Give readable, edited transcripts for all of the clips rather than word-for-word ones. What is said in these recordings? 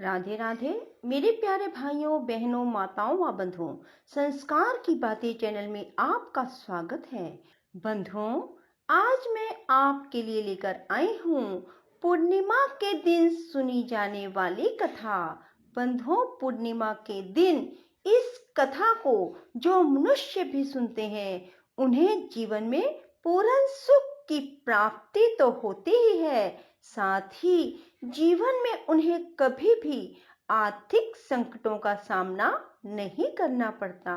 राधे राधे मेरे प्यारे भाइयों बहनों माताओं व बंधुओं, संस्कार की बातें चैनल में आपका स्वागत है। बंधुओं, आज मैं आपके लिए लेकर आई हूँ पूर्णिमा के दिन सुनी जाने वाली कथा। बंधुओं, पूर्णिमा के दिन इस कथा को जो मनुष्य भी सुनते हैं उन्हें जीवन में पूर्ण सुख की प्राप्ति तो होती ही है, साथ ही जीवन में उन्हें कभी भी आर्थिक संकटों का सामना नहीं करना पड़ता।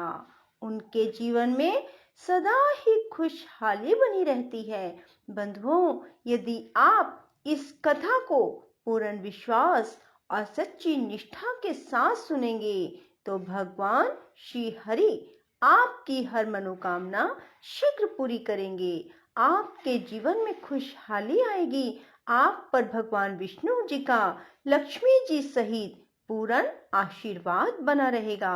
उनके जीवन में सदा ही खुशहाली बनी रहती है। बंधुओं, यदि आप इस कथा को पूर्ण विश्वास और सच्ची निष्ठा के साथ सुनेंगे तो भगवान श्री हरि आपकी हर मनोकामना शीघ्र पूरी करेंगे। आपके जीवन में खुशहाली आएगी। आप पर भगवान विष्णु जी का लक्ष्मी जी सहित पूर्ण आशीर्वाद बना रहेगा।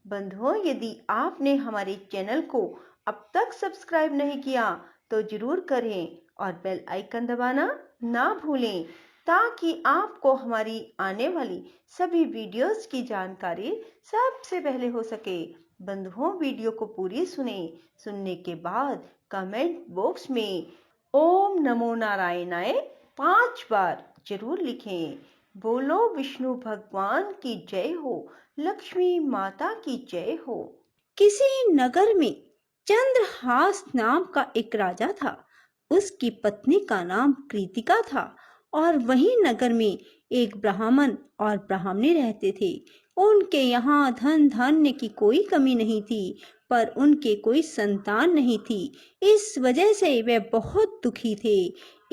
बंधुओं, यदि आपने हमारे चैनल को अब तक सब्सक्राइब नहीं किया तो जरूर करें और बेल आइकन दबाना ना भूलें ताकि आपको हमारी आने वाली सभी वीडियोस की जानकारी सबसे पहले हो सके। बंधुओं, वीडियो को पूरी सुनने के बाद कमेंट बॉक्स में ओम नमो नारायणाय 5 बार जरूर लिखें। बोलो विष्णु भगवान की जय हो, लक्ष्मी माता की जय हो। किसी नगर में चंद्रहास नाम का एक राजा था। उसकी पत्नी का नाम कृतिका था और वही नगर में एक ब्राह्मण और ब्राह्मणी रहते थे। उनके यहाँ धन धान्य की कोई कमी नहीं थी, पर उनके कोई संतान नहीं थी। इस वजह से वे बहुत दुखी थे।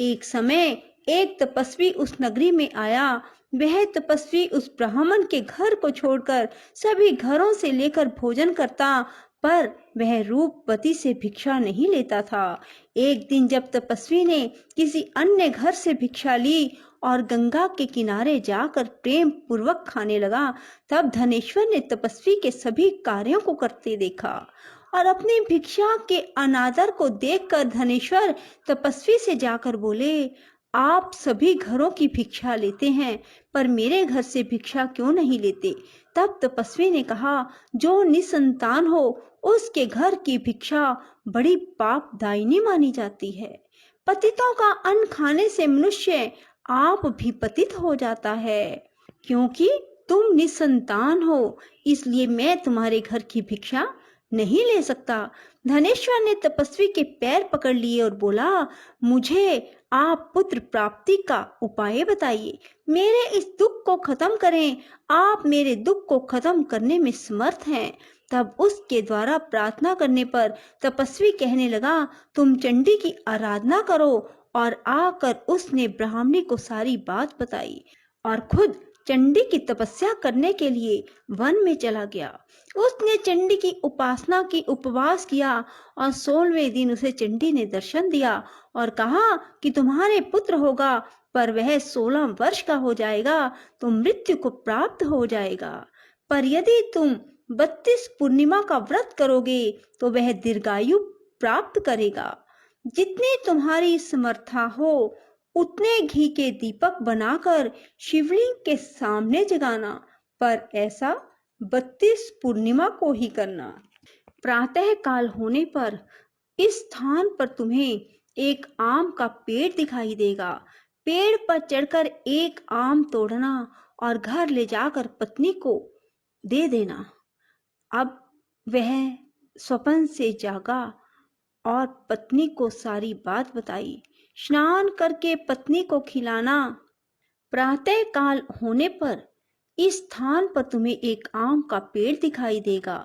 एक समय एक तपस्वी उस नगरी में आया। वह तपस्वी उस ब्राह्मण के घर को छोड़कर सभी घरों से लेकर भोजन करता, पर वह रूपवती से भिक्षा नहीं लेता था। एक दिन जब तपस्वी ने किसी अन्य घर से भिक्षा ली और गंगा के किनारे जाकर प्रेम पूर्वक खाने लगा, तब धनेश्वर ने तपस्वी के सभी कार्यों को करते देखा और अपनी भिक्षा के अनादर को देखकर धनेश्वर तपस्वी से जाकर बोले, आप सभी घरों की भिक्षा लेते हैं, पर मेरे घर से भिक्षा क्यों नहीं लेते? तब तपस्वी ने कहा, जो निसंतान हो उसके घर की भिक्षा बड़ी पापदायिनी मानी जाती है। पतितों का अन्न खाने से मनुष्य आप भी पतित हो जाता है। क्योंकि तुम निसंतान हो, इसलिए मैं तुम्हारे घर की भिक्षा नहीं ले सकता। धनेश्वर ने तपस्वी के पैर पकड़ लिए और बोला, मुझे आप पुत्र प्राप्ति का उपाय बताइए, मेरे इस दुख को खत्म करें। आप मेरे दुख को खत्म करने में समर्थ हैं। तब उसके द्वारा प्रार्थना करने पर तपस्वी कहने लगा, तुम चंडी की आराधना करो। और आकर उसने ब्राह्मणी को सारी बात बताई और खुद चंडी की तपस्या करने के लिए वन में चला गया। उसने चंडी की उपासना की, उपवास किया और 16वें दिन उसे चंडी ने दर्शन दिया और कहा कि तुम्हारे पुत्र होगा, पर वह 16 वर्ष का हो जाएगा तो मृत्यु को प्राप्त हो जाएगा। पर यदि तुम 32 पूर्णिमा का व्रत करोगे तो वह दीर्घायु प्राप्त करेगा। जितनी तुम्हारी समर्था हो उतने घी के दीपक बनाकर शिवलिंग के सामने जगाना, पर ऐसा 32 पूर्णिमा को ही करना। प्रातः काल होने पर इस स्थान पर तुम्हें एक आम का पेड़ दिखाई देगा। पेड़ पर चढ़कर एक आम तोड़ना और घर ले जाकर पत्नी को दे देना। अब वह स्वप्न से जागा और पत्नी को सारी बात बताई। स्नान करके पत्नी को खिलाना। प्रातः काल होने पर इस स्थान पर तुम्हें एक आम का पेड़ दिखाई देगा।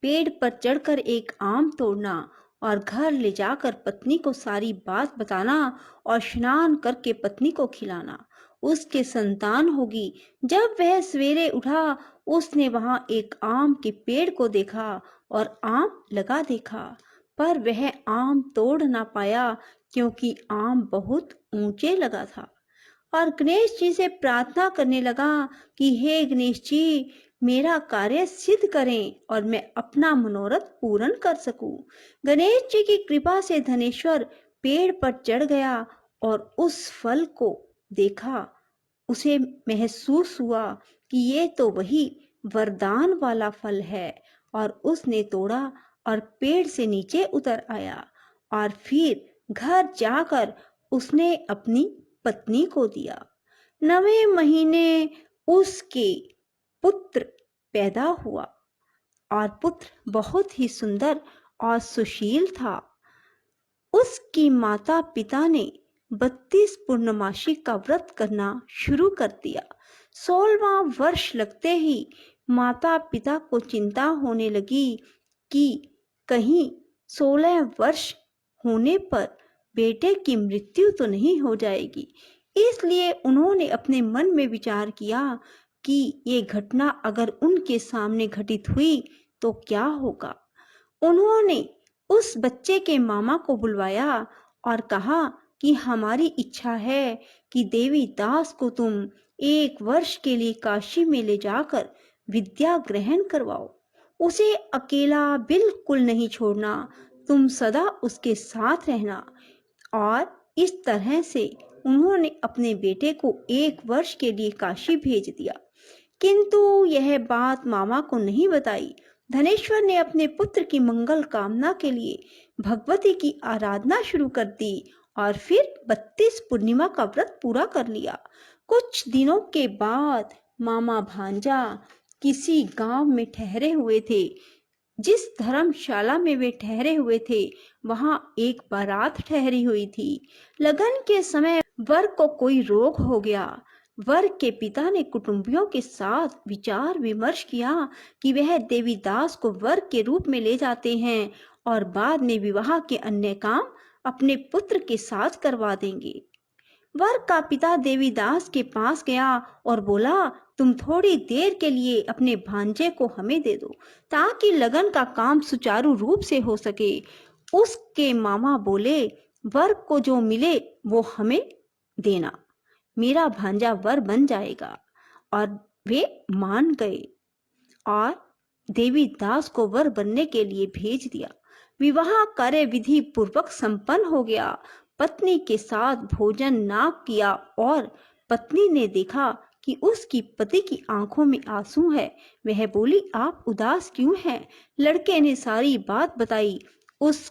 पेड़ पर चढ़कर एक आम तोड़ना और घर ले जाकर पत्नी को सारी बात बताना और स्नान करके पत्नी को खिलाना। उसके संतान होगी। जब वह सवेरे उठा, उसने वहां एक आम के पेड़ को देखा और आम लगा देखा, पर वह आम तोड़ ना पाया क्योंकि आम बहुत ऊंचे लगा था। और गणेश जी से प्रार्थना करने लगा कि हे गणेश जी, मेरा कार्य सिद्ध करें और मैं अपना मनोरथ पूर्ण कर सकूं। गणेश जी की कृपा से धनेश्वर पेड़ पर चढ़ गया और उस फल को देखा। उसे महसूस हुआ कि ये तो वही वरदान वाला फल है, और उसने तोड़ा और पेड़ से नीचे उतर आया, और फिर घर जाकर उसने अपनी पत्नी को दिया। 9वें महीने उसके पुत्र पैदा हुआ, और पुत्र बहुत ही सुंदर और सुशील था। उसकी माता पिता ने 32 पूर्णमासी का व्रत करना शुरू कर दिया। 16वां वर्ष लगते ही माता पिता को चिंता होने लगी कि कहीं 16 वर्ष होने पर बेटे की मृत्यु तो नहीं हो जाएगी। इसलिए उन्होंने अपने मन में विचार किया कि ये घटना अगर उनके सामने घटित हुई तो क्या होगा। उन्होंने उस बच्चे के मामा को बुलवाया और कहा कि हमारी इच्छा है कि देवी दास को तुम 1 वर्ष के लिए काशी में ले जाकर विद्या ग्रहण करवाओ। उसे अकेला बिल्कुल नहीं छोड़ना, तुम सदा उसके साथ रहना। और इस तरह से उन्होंने अपने बेटे को 1 वर्ष के लिए काशी भेज दिया। किंतु यह बात मामा को नहीं बताई। धनेश्वर ने अपने पुत्र की मंगल कामना के लिए भगवती की आराधना शुरू कर दी और फिर 32 पूर्णिमा का व्रत पूरा कर लिया। कुछ दिनों के बाद मामा भांजा किसी गांव में ठहरे हुए थे। जिस धर्मशाला में वे ठहरे हुए थे वहां एक बारात ठहरी हुई थी। लगन के समय वर को कोई रोग हो गया। वर के पिता ने कुटुंबियों के साथ विचार विमर्श किया कि वह देवीदास को वर के रूप में ले जाते हैं और बाद में विवाह के अन्य काम अपने पुत्र के साथ करवा देंगे। वर का पिता देवीदास के पास गया और बोला, तुम थोड़ी देर के लिए अपने भांजे को हमें दे दो ताकि लगन का काम सुचारू रूप से हो सके। उसके मामा बोले, वर को जो मिले वो हमें देना, मेरा भांजा वर बन जाएगा। और वे मान गए और देवीदास को वर बनने के लिए भेज दिया। विवाह कार्य विधि पूर्वक संपन्न हो गया। पत्नी के साथ भोजन ना किया और पत्नी ने देखा कि उसकी पति की आंखों में आंसू है। वह बोली, आप उदास क्यों हैं? लड़के ने सारी बात बताई। उस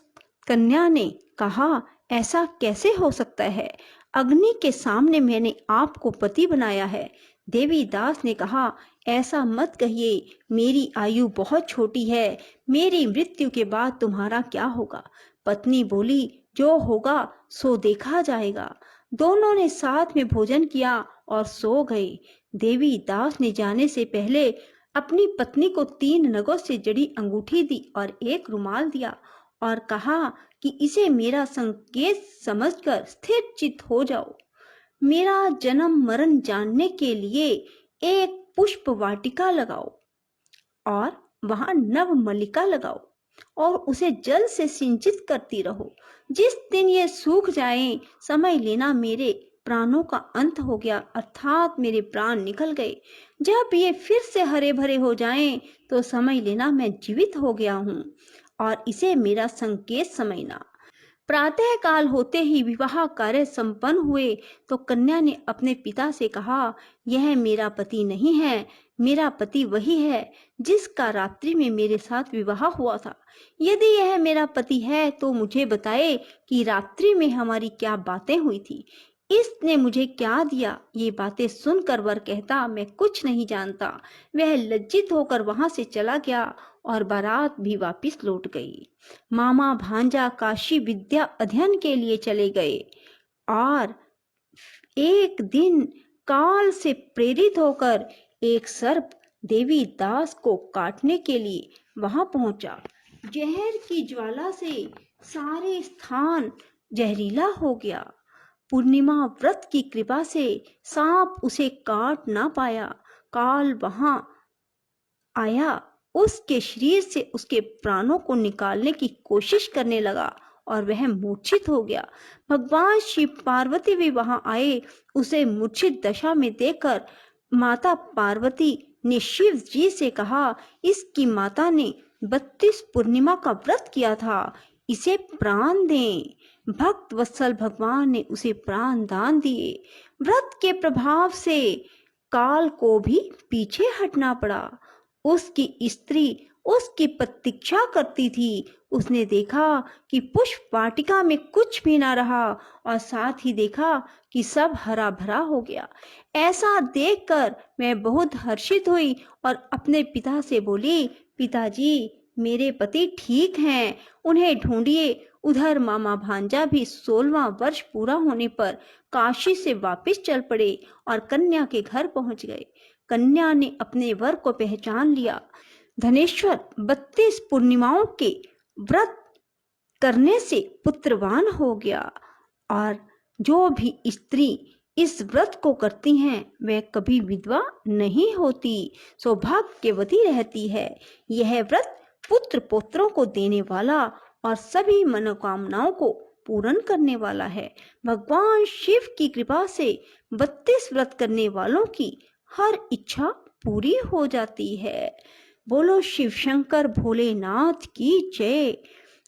कन्या ने कहा, ऐसा कैसे हो सकता है? अग्नि के सामने मैंने आपको पति बनाया है। देवीदास ने कहा, ऐसा मत कहिए, मेरी आयु बहुत छोटी है, मेरी मृत्यु के बाद तुम्हारा क्या होगा? पत्नी बोली, जो होगा सो देखा जाएगा। दोनों ने साथ में भोजन किया और सो गए। देवीदास ने जाने से पहले अपनी पत्नी को 3 नगों से जड़ी अंगूठी दी और एक रुमाल दिया और कहा कि इसे मेरा संकेत समझकर स्थिर चित्त हो जाओ। मेरा जन्म मरण जानने के लिए एक पुष्प वाटिका लगाओ और वहां नव मल्लिका लगाओ और उसे जल से सिंचित करती रहो। जिस दिन ये सूख जाए समझ लेना मेरे प्राणों का अंत हो गया, अर्थात मेरे प्राण निकल गए। जब ये फिर से हरे भरे हो जाएं तो समझ लेना मैं जीवित हो गया हूँ और इसे मेरा संकेत समझना। प्रातः काल होते ही विवाह कार्य संपन्न हुए तो कन्या ने अपने पिता से कहा, यह मेरा पति नहीं है, मेरा पति वही है जिसका रात्रि में मेरे साथ विवाह हुआ था। यदि यह मेरा पति है तो मुझे बताए कि रात्रि में हमारी क्या बातें हुई थी, इसने मुझे क्या दिया। ये बातें सुनकर वर कहता, मैं कुछ नहीं जानता। वह लज्जित होकर वहां से चला गया और बारात भी वापस लौट गई। मामा भांजा काशी विद्या अध्ययन के लिए चले गए और एक दिन काल से प्रेरित होकर एक सर्प देवीदास को काटने के लिए वहां पहुंचा। जहर की ज्वाला से सारे स्थान जहरीला हो गया। पूर्णिमा व्रत की कृपा से सांप उसे काट ना पाया। काल वहां आया, उसके शरीर से उसके प्राणों को निकालने की कोशिश करने लगा और वह मूर्छित हो गया। भगवान शिव पार्वती भी वहां आए। उसे मूर्छित दशा में देखकर माता पार्वती ने शिव जी से कहा, इसकी माता ने 32 पूर्णिमा का व्रत किया था, इसे प्राण दें। भक्त वत्सल भगवान ने उसे प्राण दान दिए। व्रत के प्रभाव से काल को भी पीछे हटना पड़ा। उसकी स्त्री उसकी प्रतीक्षा करती थी। उसने देखा कि पुष्प वाटिका में कुछ भी ना रहा और साथ ही देखा कि सब हरा भरा हो गया। ऐसा देखकर मैं बहुत हर्षित हुई और अपने पिता से बोली, पिताजी, मेरे पति ठीक हैं, उन्हें ढूंढिए। उधर मामा भांजा भी 16वां वर्ष पूरा होने पर काशी से वापस चल पड़े और कन्या के घर पहुंच गए। कन्या ने अपने वर को पहचान लिया। धनेश्वर 32 पूर्णिमाओं के व्रत करने से पुत्रवान हो गया और जो भी स्त्री इस व्रत को करती हैं वह कभी विधवा नहीं होती, सौभाग्यवती रहती है। यह व्रत पुत्र पौत्रों को देने वाला और सभी मनोकामनाओं को पूर्ण करने वाला है। भगवान शिव की कृपा से 32 व्रत करने वालों की हर इच्छा पूरी हो जाती है। बोलो शिव शंकर भोलेनाथ की जय।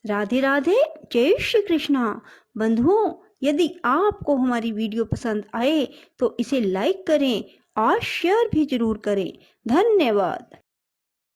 राधे राधे, जय श्री कृष्णा। बंधुओं, यदि आपको हमारी वीडियो पसंद आए तो इसे लाइक करें और शेयर भी जरूर करें। धन्यवाद।